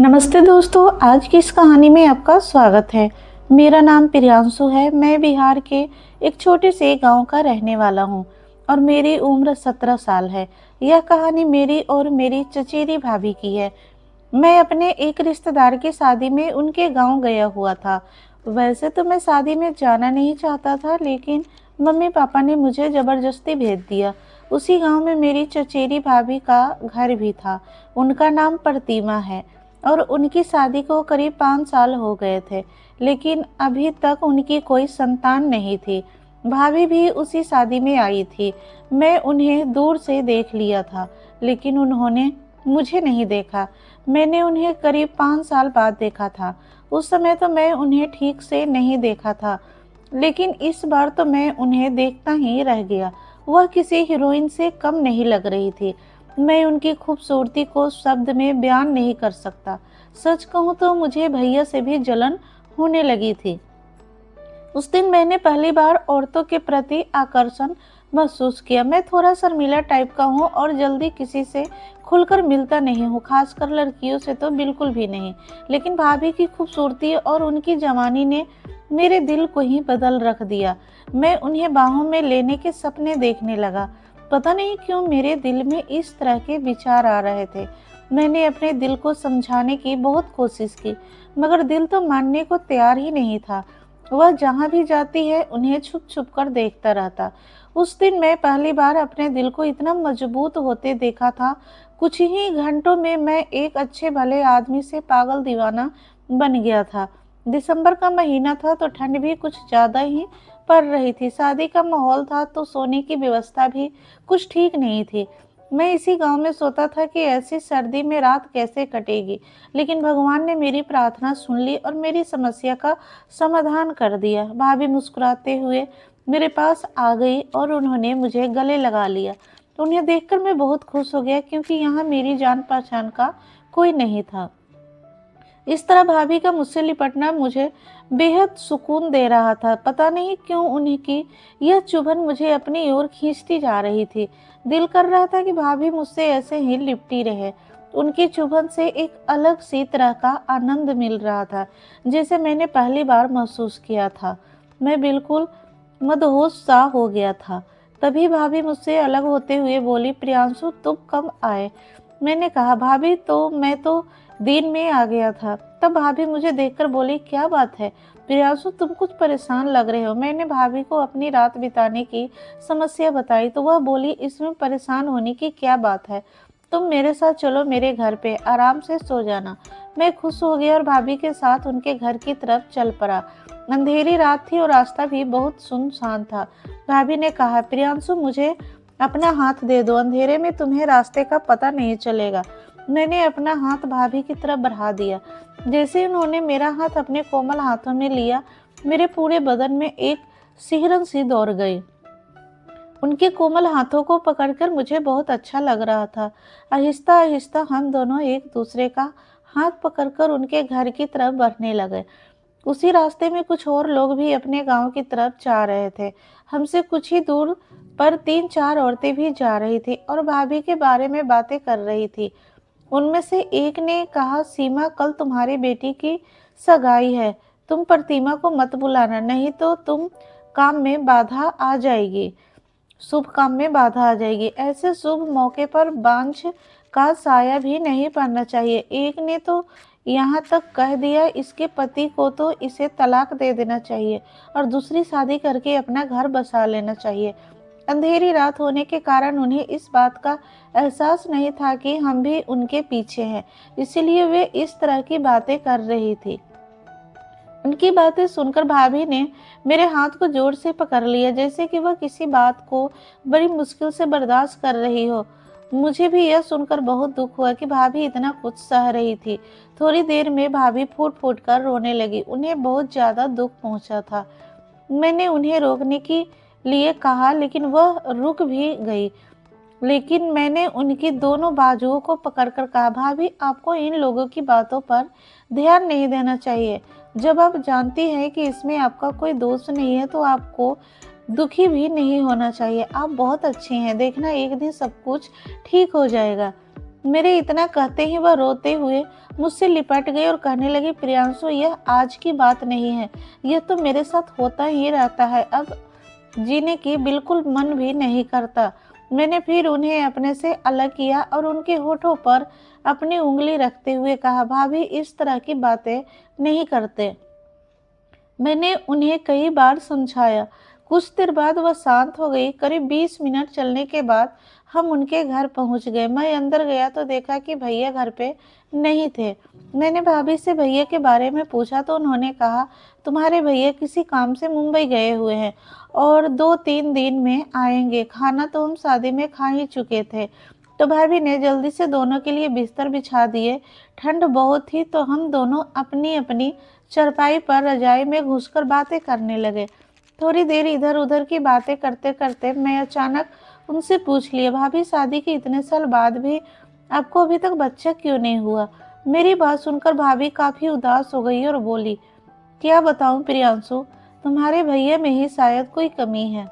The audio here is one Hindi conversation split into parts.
नमस्ते दोस्तों, आज की इस कहानी में आपका स्वागत है। मेरा नाम प्रियांशु है। मैं बिहार के एक छोटे से गांव का रहने वाला हूं और मेरी उम्र 17 साल है। यह कहानी मेरी और मेरी चचेरी भाभी की है। मैं अपने एक रिश्तेदार की शादी में उनके गांव गया हुआ था। वैसे तो मैं शादी में जाना नहीं चाहता था, लेकिन मम्मी पापा ने मुझे ज़बरदस्ती भेज दिया। उसी गांव में मेरी चचेरी भाभी का घर भी था। उनका नाम प्रतिमा है और उनकी शादी को करीब 5 साल हो गए थे, लेकिन अभी तक उनकी कोई संतान नहीं थी। भाभी भी उसी शादी में आई थी। मैं उन्हें दूर से देख लिया था, लेकिन उन्होंने मुझे नहीं देखा। मैंने उन्हें करीब 5 साल बाद देखा था। उस समय तो मैं उन्हें ठीक से नहीं देखा था, लेकिन इस बार तो मैं उन्हें देखता ही रह गया। वह किसी हीरोइन से कम नहीं लग रही थी। मैं उनकी खूबसूरती को शब्द में बयान नहीं कर सकता। सच कहूँ तो मुझे भैया से भी जलन होने लगी थी। उस दिन मैंने पहली बार औरतों के प्रति आकर्षण महसूस किया। मैं थोड़ा शर्मीला टाइप का हूँ और जल्दी किसी से खुलकर मिलता नहीं हूँ, खासकर लड़कियों से तो बिल्कुल भी नहीं। लेकिन भाभी की खूबसूरती और उनकी जवानी ने मेरे दिल को ही बदल रख दिया। मैं उन्हें बाहों में लेने के सपने देखने लगा। पता नहीं क्यों मेरे दिल में इस तरह के विचार आ रहे थे। मैंने अपने दिल को समझाने की बहुत कोशिश की, मगर दिल तो मानने को तैयार ही नहीं था। वह जहाँ भी जाती है उन्हें छुप छुप कर देखता रहता। उस दिन मैं पहली बार अपने दिल को इतना मजबूत होते देखा था। कुछ ही घंटों में मैं एक अच्छे भले आदमी से पागल दीवाना बन गया था। दिसंबर का महीना था तो ठंड भी कुछ ज़्यादा ही पड़ रही थी। शादी का माहौल था तो सोने की व्यवस्था भी कुछ ठीक नहीं थी। मैं इसी गांव में सोता था कि ऐसी सर्दी में रात कैसे कटेगी, लेकिन भगवान ने मेरी प्रार्थना सुन ली और मेरी समस्या का समाधान कर दिया। भाभी मुस्कुराते हुए मेरे पास आ गई और उन्होंने मुझे गले लगा लिया। तो उन्हें देखकर मैं बहुत खुश हो गया, क्योंकि यहाँ मेरी जान पहचान का कोई नहीं था। इस तरह भाभी का मुझसे लिपटना मुझे बेहद सुकून दे रहा था। पता नहीं क्यों उन्हीं की यह चुभन मुझे अपनी ओर खींचती जा रही थी। दिल कर रहा था कि भाभी मुझसे ऐसे ही लिपटी रहे। उनकी चुभन से एक अलग सी तरह का आनंद मिल रहा था, जैसे मैंने पहली बार महसूस किया था। मैं बिल्कुल मदहोश सा हो गया था। तभी भाभी मुझसे अलग होते हुए बोली, प्रियांशु तुम कब आए? मैंने कहा, भाभी तो मैं तो दिन में आ गया था। तब भाभी मुझे देखकर बोली, क्या बात है प्रियांशु, तुम कुछ परेशान लग रहे हो। मैंने भाभी को अपनी रात बिताने की समस्या बताई तो वह बोली, इसमें परेशान होने की क्या बात है, तुम मेरे साथ चलो, मेरे घर पे आराम से सो जाना। मैं खुश हो गया और भाभी के साथ उनके घर की तरफ चल पड़ा। अंधेरी रात थी और रास्ता भी बहुत सुनसान था। भाभी ने कहा, प्रियांशु मुझे अपना हाथ दे दो, अंधेरे में तुम्हें रास्ते का पता नहीं चलेगा। मैंने अपना हाथ भाभी की तरफ बढ़ा दिया। जैसे ही उन्होंने मेरा हाथ अपने कोमल हाथों में लिया, मेरे पूरे बदन में एक सिहरन सी दौड़ गई। उनके कोमल हाथों को पकड़कर मुझे बहुत अच्छा लग रहा था। आहिस्ता आहिस्ता हम दोनों एक दूसरे का हाथ पकड़कर उनके घर की तरफ बढ़ने लगे। उसी रास्ते में कुछ और लोग भी अपने गांव की तरफ जा रहे थे। हमसे कुछ ही दूर पर 3-4 औरतें भी जा रही थी और भाभी के बारे में बातें कर रही थी। उनमें से एक ने कहा, सीमा कल तुम्हारी बेटी की सगाई है, तुम प्रतिमा को मत बुलाना, नहीं तो तुम काम में बाधा आ जाएगी, शुभ काम में बाधा आ जाएगी। ऐसे शुभ मौके पर बांझ का साया भी नहीं पड़ना चाहिए। एक ने तो यहाँ तक कह दिया, इसके पति को तो इसे तलाक दे देना चाहिए और दूसरी शादी करके अपना घर बसा लेना चाहिए। अंधेरी रात होने के कारण उन्हें इस बात का एहसास नहीं था कि हम भी उनके पीछे हैं, इसीलिए वे इस तरह की बातें कर रही थी। उनकी बातें सुनकर भाभी ने मेरे हाथ को जोर से पकड़ लिया, जैसे कि वह किसी बात को बड़ी मुश्किल से बर्दाश्त कर रही हो। मुझे भी यह सुनकर बहुत दुख हुआ कि भाभी इतना कुछ सह रही थी। थोड़ी देर में भाभी फूट फूट कर रोने लगी। उन्हें बहुत ज्यादा दुख पहुंचा था। मैंने उन्हें रोकने के लिए कहा, लेकिन वह रुक भी गई। लेकिन मैंने उनकी दोनों बाजुओं को पकड़कर कहा, भाभी आपको इन लोगों की बातों पर ध्यान नहीं देना चाहिए। जब आप जानती हैं कि इसमें आपका कोई दोष नहीं है तो आपको दुखी भी नहीं होना चाहिए। आप बहुत अच्छी हैं, देखना एक दिन सब कुछ ठीक हो जाएगा। मेरे इतना कहते ही वह रोते हुए मुझसे लिपट गई और कहने लगी, प्रियांशु यह आज की बात नहीं है, यह तो मेरे साथ होता ही रहता है, अब जीने की बिल्कुल मन भी नहीं करता। मैंने फिर उन्हें अपने से अलग किया और उनके होठों पर अपनी उंगली रखते हुए कहा, भाभी इस तरह की बातें नहीं करते। मैंने उन्हें कई बार समझाया। कुछ देर बाद वह शांत हो गई। करीब 20 मिनट चलने के बाद हम उनके घर पहुंच गए। मैं अंदर गया तो देखा कि भैया घर पे नहीं थे। मैंने भाभी से भैया के बारे में पूछा तो उन्होंने कहा, तुम्हारे भैया किसी काम से मुंबई गए हुए हैं और 2-3 दिन में आएंगे। खाना तो हम शादी में खा ही चुके थे। तो भाभी ने जल्दी से दोनों के लिए बिस्तर बिछा दिए। ठंड बहुत थी तो हम दोनों अपनी अपनी चारपाई पर रजाई में घुसकर बातें करने लगे। थोड़ी देर इधर उधर की बातें करते करते मैं अचानक उनसे पूछ लिया, भाभी शादी के इतने साल बाद भी आपको अभी तक बच्चा क्यों नहीं हुआ? मेरी बात सुनकर भाभी काफी उदास हो गई और बोली, क्या बताऊं प्रियांशु, तुम्हारे भैया में ही शायद कोई कमी है।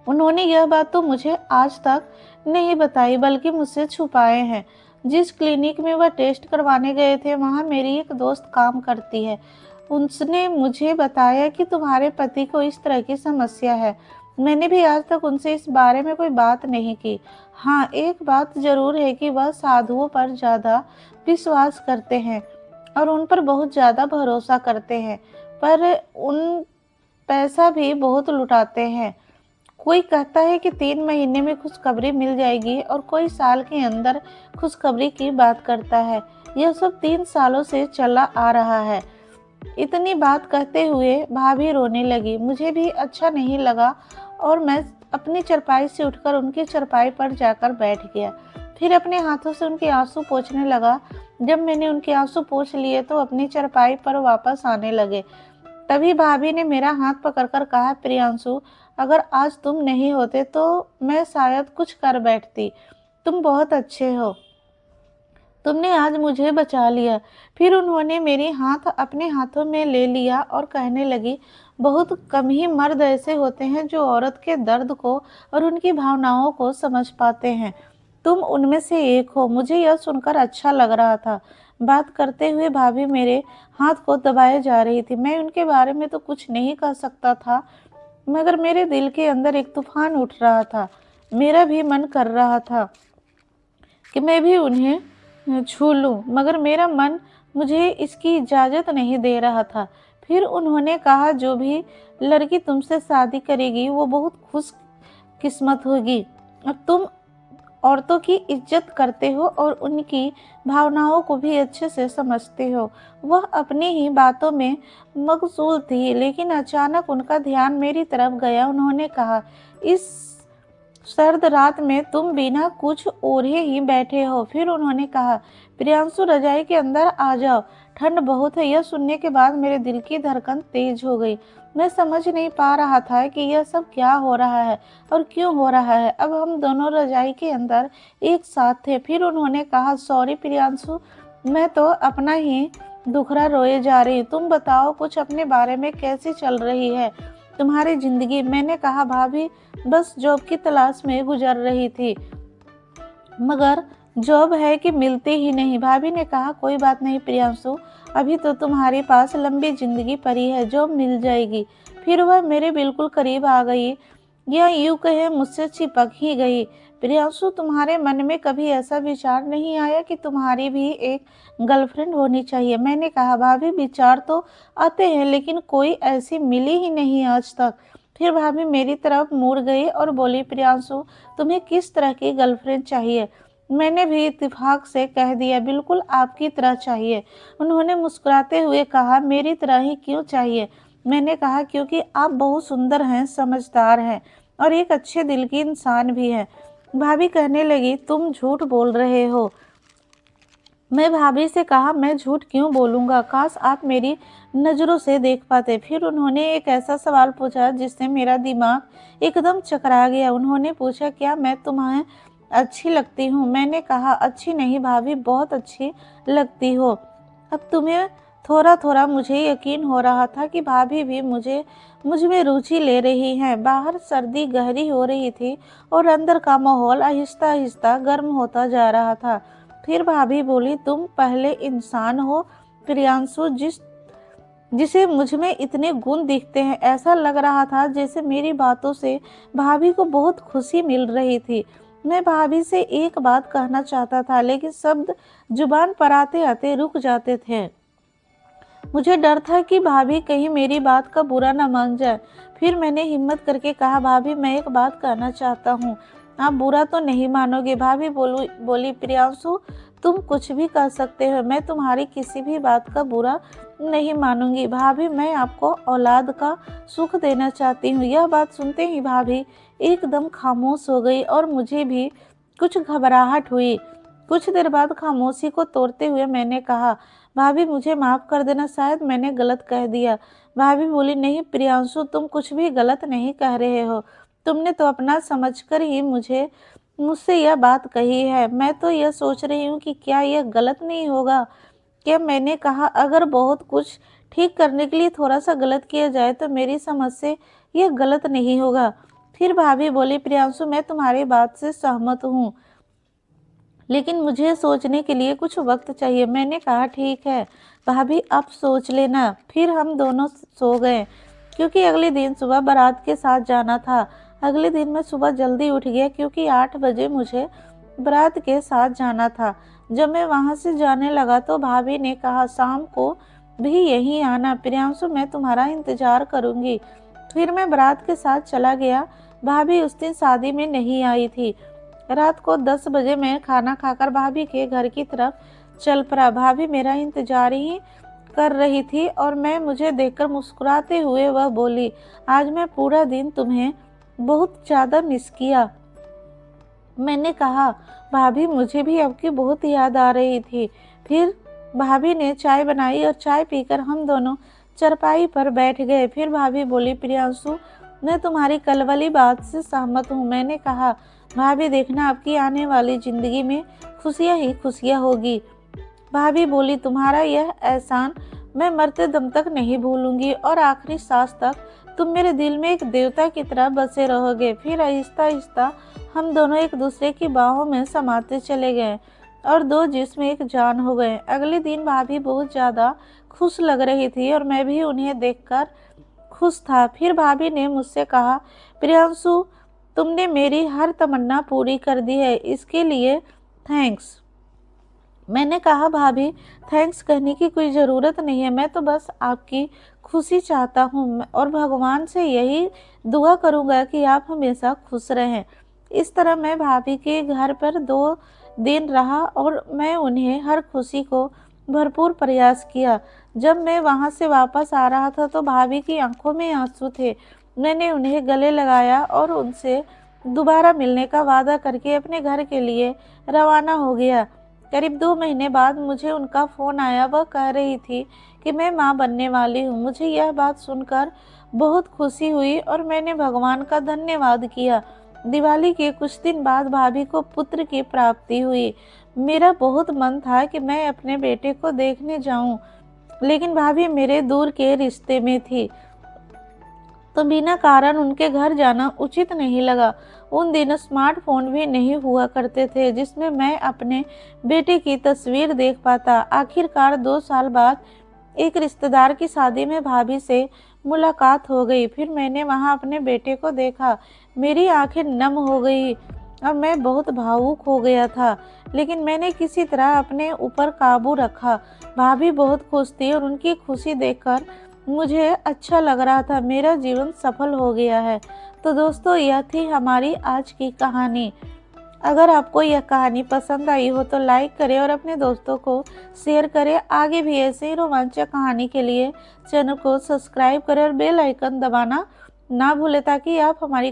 उन्होंने यह बात तो मुझे आज तक नहीं बताई बल्कि मुझसे छुपाए हैं। जिस क्लिनिक में वह टेस्ट करवाने गए थे वहाँ मेरी एक दोस्त काम करती है। उसने मुझे बताया कि तुम्हारे पति को इस तरह की समस्या है। मैंने भी आज तक उनसे इस बारे में कोई बात नहीं की। हाँ, एक बात जरूर है कि वह साधुओं पर ज़्यादा विश्वास करते हैं और उन पर बहुत ज़्यादा भरोसा करते हैं, पर उन पैसा भी बहुत लुटाते हैं। कोई कहता है कि 3 महीने में खुशखबरी मिल जाएगी और कोई साल के अंदर खुशखबरी की बात करता है। यह सब 3 सालों से चला आ रहा है। इतनी बात कहते हुए भाभी रोने लगी। मुझे भी अच्छा नहीं लगा और मैं अपनी चारपाई से उठकर उनकी चारपाई पर जाकर बैठ गया। फिर अपने हाथों से उनके आंसू पोंछने लगा। जब मैंने उनके आंसू पोंछ लिए तो अपनी चारपाई पर वापस आने लगे। तभी भाभी ने मेरा हाथ पकड़कर कहा, प्रियांशु अगर आज तुम नहीं होते तो मैं शायद कुछ कर बैठती। तुम बहुत अच्छे हो, तुमने आज मुझे बचा लिया। फिर उन्होंने मेरी हाथ अपने हाथों में ले लिया और कहने लगी, बहुत कम ही मर्द ऐसे होते हैं जो औरत के दर्द को और उनकी भावनाओं को समझ पाते हैं। तुम उनमें से एक हो। मुझे यह सुनकर अच्छा लग रहा था। बात करते हुए भाभी मेरे हाथ को दबाए जा रही थी। मैं उनके बारे में तो कुछ नहीं कह सकता था, मगर मेरे दिल के अंदर एक तूफान उठ रहा था। मेरा भी मन कर रहा था कि मैं भी उन्हें छू लूं, मगर मेरा मन मुझे इसकी इजाज़त नहीं दे रहा था। फिर उन्होंने कहा, जो भी लड़की तुमसे शादी करेगी वो बहुत खुश किस्मत होगी। और तुम औरतों की इज्जत करते हो और उनकी भावनाओं को भी अच्छे से समझते हो। वह अपनी ही बातों में मगजूल थी, लेकिन अचानक उनका ध्यान मेरी तरफ गया। उन्होंने कहा, इस सर्द रात में तुम बिना कुछ ओढ़े ही बैठे हो। फिर उन्होंने कहा, प्रियांशु रजाई के अंदर आ जाओ, ठंड बहुत है। यह सुनने के बाद मेरे दिल की धड़कन तेज हो गई। मैं समझ नहीं पा रहा था कि यह सब क्या हो रहा है और क्यों हो रहा है। अब हम दोनों रजाई के अंदर एक साथ थे। फिर उन्होंने कहा, सॉरी प्रियांशु, मैं तो अपना ही दुखड़ा रोए जा रही। तुम बताओ कुछ अपने बारे में, कैसी चल रही है तुम्हारी जिंदगी? मैंने कहा, भाभी बस जॉब की तलाश में गुजर रही थी, मगर जॉब है कि मिलती ही नहीं। भाभी ने कहा, कोई बात नहीं प्रियांशु, अभी तो तुम्हारे पास लंबी जिंदगी पड़ी है, जॉब मिल जाएगी। फिर वह मेरे बिल्कुल करीब आ गई, या यूं कहे मुझसे चिपक ही गई। प्रियांशु, तुम्हारे मन में कभी ऐसा विचार नहीं आया कि तुम्हारी भी एक गर्लफ्रेंड होनी चाहिए? मैंने कहा, भाभी विचार तो आते हैं लेकिन कोई ऐसी मिली ही नहीं आज तक। फिर भाभी मेरी तरफ मुड़ गई और बोली, प्रियांशु तुम्हें किस तरह की गर्लफ्रेंड चाहिए? मैंने भी इत्तेफाक से कह दिया, बिल्कुल आपकी तरह चाहिए। उन्होंने मुस्कुराते हुए कहा, मेरी तरह ही क्यों चाहिए? मैंने कहा, क्योंकि आप बहुत सुंदर हैं, समझदार हैं और एक अच्छे दिल की इंसान भी हैं। भाभी कहने लगी, तुम झूठ बोल रहे हो। मैं भाभी से कहा, मैं झूठ क्यों बोलूँगा, काश आप मेरी नज़रों से देख पाते। फिर उन्होंने एक ऐसा सवाल पूछा जिससे मेरा दिमाग एकदम चकरा गया। उन्होंने पूछा, क्या मैं तुम्हें अच्छी लगती हूँ? मैंने कहा, अच्छी नहीं भाभी, बहुत अच्छी लगती हो। अब तुम्हें थोड़ा थोड़ा मुझे यकीन हो रहा था कि भाभी भी मुझ में रुचि ले रही हैं। बाहर सर्दी गहरी हो रही थी और अंदर का माहौल आहिस्ता आहिस्ता गर्म होता जा रहा था। फिर भाभी बोली, तुम पहले इंसान हो प्रियांशु जिसे मुझ में इतने गुण दिखते हैं। ऐसा लग रहा था जैसे मेरी बातों से भाभी को बहुत खुशी मिल रही थी। मैं भाभी से एक बात कहना चाहता था, लेकिन शब्द जुबान पर आते आते रुक जाते थे। मुझे डर था कि भाभी कहीं मेरी बात का बुरा न मान जाए। फिर मैंने हिम्मत करके कहा, भाभी मैं एक बात कहना चाहता हूँ, आप बुरा तो नहीं मानोगे? भाभी बोली, प्रियांशु तुम कुछ भी कह सकते हो, मैं तुम्हारी किसी भी बात का बुरा नहीं मानूंगी। भाभी मैं आपको औलाद का सुख देना चाहती हूँ। यह बात सुनते ही भाभी एकदम खामोश हो गई और मुझे भी कुछ घबराहट हुई। कुछ देर बाद खामोशी को तोड़ते हुए मैंने कहा, भाभी मुझे माफ़ कर देना, शायद मैंने गलत कह दिया। भाभी बोली, नहीं प्रियांशु तुम कुछ भी गलत नहीं कह रहे हो। तुमने तो अपना समझकर ही मुझसे यह बात कही है। मैं तो यह सोच रही हूँ कि क्या यह गलत नहीं होगा। क्या मैंने कहा, अगर बहुत कुछ ठीक करने के लिए थोड़ा सा गलत किया जाए तो मेरी समझ से यह गलत नहीं होगा। फिर भाभी बोली, प्रियांशु मैं तुम्हारी बात से सहमत हूँ, लेकिन मुझे सोचने के लिए कुछ वक्त चाहिए। मैंने कहा, ठीक है भाभी आप सोच लेना। फिर हम दोनों सो गए, क्योंकि अगले दिन सुबह बारात के साथ जाना था। अगले दिन मैं सुबह जल्दी उठ गया, क्योंकि 8 बजे मुझे बारात के साथ जाना था। जब मैं वहां से जाने लगा तो भाभी ने कहा, शाम को भी यहीं आना प्रियांशु, मैं तुम्हारा इंतजार करूंगी। फिर मैं बारात के साथ चला गया। भाभी उस दिन शादी में नहीं आई थी। रात को 10 बजे मैं खाना खाकर भाभी के घर की तरफ चल पड़ा। भाभी मेरा इंतजार ही कर रही थी और मुझे देखकर मुस्कुराते हुए वह बोली, आज मैं पूरा दिन तुम्हें बहुत ज़्यादा मिस किया। मैंने कहा, भाभी मुझे भी आपकी बहुत याद आ रही थी। फिर भाभी ने चाय बनाई और चाय पीकर हम दोनों चरपाई पर बैठ गए। फिर भाभी बोली, प्रियांशु मैं तुम्हारी कल वाली बात से सहमत हूँ। मैंने कहा, भाभी देखना आपकी आने वाली जिंदगी में खुशियाँ ही खुशियाँ होगी। भाभी बोली, तुम्हारा यह एहसान मैं मरते दम तक नहीं भूलूंगी और आखिरी सांस तक तुम मेरे दिल में एक देवता की तरह बसे रहोगे। फिर आहिस्ता आहिस्ता हम दोनों एक दूसरे की बाहों में समाते चले गए और दो जिस्म एक जान हो गए। अगले दिन भाभी बहुत ज़्यादा खुश लग रही थी और मैं भी उन्हें देखकर खुश था। फिर भाभी ने मुझसे कहा, प्रियांशु तुमने मेरी हर तमन्ना पूरी कर दी है, इसके लिए थैंक्स। मैंने कहा, भाभी थैंक्स कहने की कोई ज़रूरत नहीं है, मैं तो बस आपकी खुशी चाहता हूँ और भगवान से यही दुआ करूँगा कि आप हमेशा खुश रहें। इस तरह मैं भाभी के घर पर 2 दिन रहा और मैं उन्हें हर खुशी को भरपूर प्रयास किया। जब मैं वहाँ से वापस आ रहा था तो भाभी की आंखों में आंसू थे। मैंने उन्हें गले लगाया और उनसे दोबारा मिलने का वादा करके अपने घर के लिए रवाना हो गया। करीब 2 महीने बाद मुझे उनका फ़ोन आया। वह कह रही थी कि मैं माँ बनने वाली हूँ। मुझे यह बात सुनकर बहुत खुशी हुई और मैंने भगवान का धन्यवाद किया। दिवाली के कुछ दिन बाद भाभी को पुत्र की प्राप्ति हुई। मेरा बहुत मन था कि मैं अपने बेटे को देखने जाऊं, लेकिन भाभी मेरे दूर के रिश्ते में थी, तो बिना कारण उनके घर जाना उचित नहीं लगा। उन दिनों स्मार्टफोन भी नहीं हुआ करते थे जिसमें मैं अपने बेटे की तस्वीर देख पाता। आखिरकार 2 साल बाद एक रिश्तेदार की शादी में भाभी से मुलाकात हो गई। फिर मैंने वहां अपने बेटे को देखा। मेरी आंखें नम हो गई और मैं बहुत भावुक हो गया था, लेकिन मैंने किसी तरह अपने ऊपर काबू रखा। भाभी बहुत खुश थी और उनकी खुशी देखकर मुझे अच्छा लग रहा था। मेरा जीवन सफल हो गया है। तो दोस्तों, यह थी हमारी आज की कहानी। अगर आपको यह कहानी पसंद आई हो तो लाइक करें और अपने दोस्तों को शेयर करें। आगे भी ऐसे ही रोमांचक कहानी के लिए चैनल को सब्सक्राइब करें और बेल आइकन दबाना ना भूलें, ताकि आप हमारी